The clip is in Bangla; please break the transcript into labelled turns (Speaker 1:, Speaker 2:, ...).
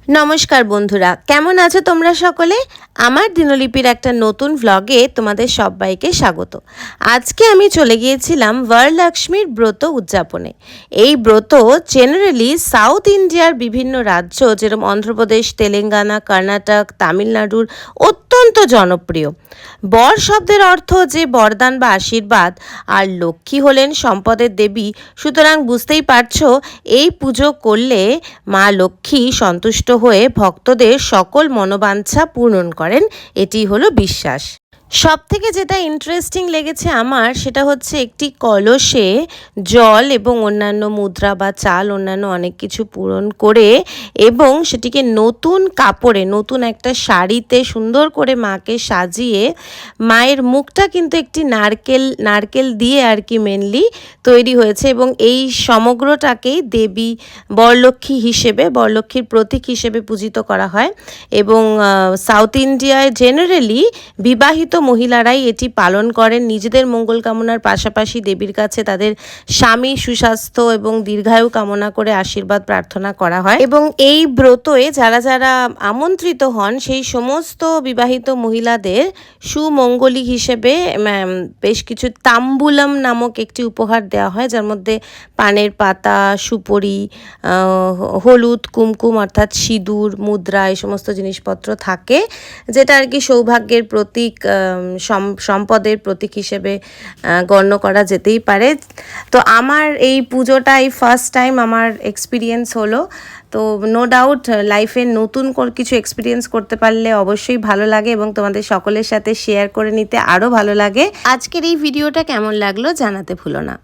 Speaker 1: নমস্কার বন্ধুরা, কেমন আছো তোমরা সকলে? আমার দিনলিপির একটা নতুন ভ্লগে তোমাদের সবাইকে স্বাগত। আজকে আমি চলে গিয়েছিলাম বরলক্ষ্মীর ব্রত উদযাপনে। এই ব্রত জেনারেলি সাউথ ইন্ডিয়ার বিভিন্ন রাজ্য যেরকম অন্ধ্রপ্রদেশ, তেলেঙ্গানা, কর্ণাটক, তামিলনাড়ুর অত্যন্ত জনপ্রিয়। বর শব্দের অর্থ যে বরদান বা আশীর্বাদ, আর লক্ষ্মী হলেন সম্পদের দেবী। সুতরাং বুঝতেই পারছো এই পুজো করলে মা লক্ষ্মী সন্তুষ্ট হয়ে ভক্তদের সকল মনোবাঞ্ছা পূরণ করেন, এটি হলো বিশ্বাস। সব থেকে যেটা ইন্টারেস্টিং লেগেছে আমার, সেটা হচ্ছে একটি কলসে জল এবং অন্যান্য মুদ্রা বা চাল অন্যান্য অনেক কিছু পূরণ করে এবং সেটিকে নতুন কাপড়ে, নতুন একটা শাড়িতে সুন্দর করে মাকে সাজিয়ে, মায়ের মুখটা কিন্তু একটি নারকেল দিয়ে আর কি মেনলি তৈরি হয়েছে এবং এই সমগ্রটাকেই দেবী বরলক্ষ্মী হিসেবে, বরলক্ষ্মীর প্রতীক হিসেবে পূজিত করা হয়। এবং সাউথ ইন্ডিয়ায় জেনারেলি বিবাহিত মহিলারাই এটি পালন করেন নিজেদের মঙ্গল কামনার পাশাপাশি দেবীর কাছে তাদের স্বামী সুস্বাস্থ্য এবং দীর্ঘায়ু কামনা করে আশীর্বাদ প্রার্থনা করা হয়। এবং এই ব্রতয়ে যারা যারা আমন্ত্রিত হন সেই সমস্ত বিবাহিত মহিলাদের সুমঙ্গলী হিসেবে বেশ কিছু তাম্বুলম নামক একটি উপহার দেওয়া হয়, যার মধ্যে পানের পাতা, সুপরি, হলুদ, কুমকুম অর্থাৎ সিঁদুর, মুদ্রা, এই সমস্ত জিনিসপত্র থাকে, যেটা আর কি সৌভাগ্যের প্রতীক, সম্পদের প্রতীক হিসেবে গণ্য করা যেতেই পারে। তো আমার এই পুজোটা এই ফার্স্ট টাইম আমার এক্সপিরিয়েন্স হলো। তো নো ডাউট লাইফে নতুন কিছু এক্সপিরিয়েন্স করতে পারলে অবশ্যই ভালো লাগে এবং তোমাদের সকলের সাথে শেয়ার করে নিতে আরও ভালো লাগে। আজকের এই ভিডিওটা কেমন লাগলো জানাতে ভুলো না।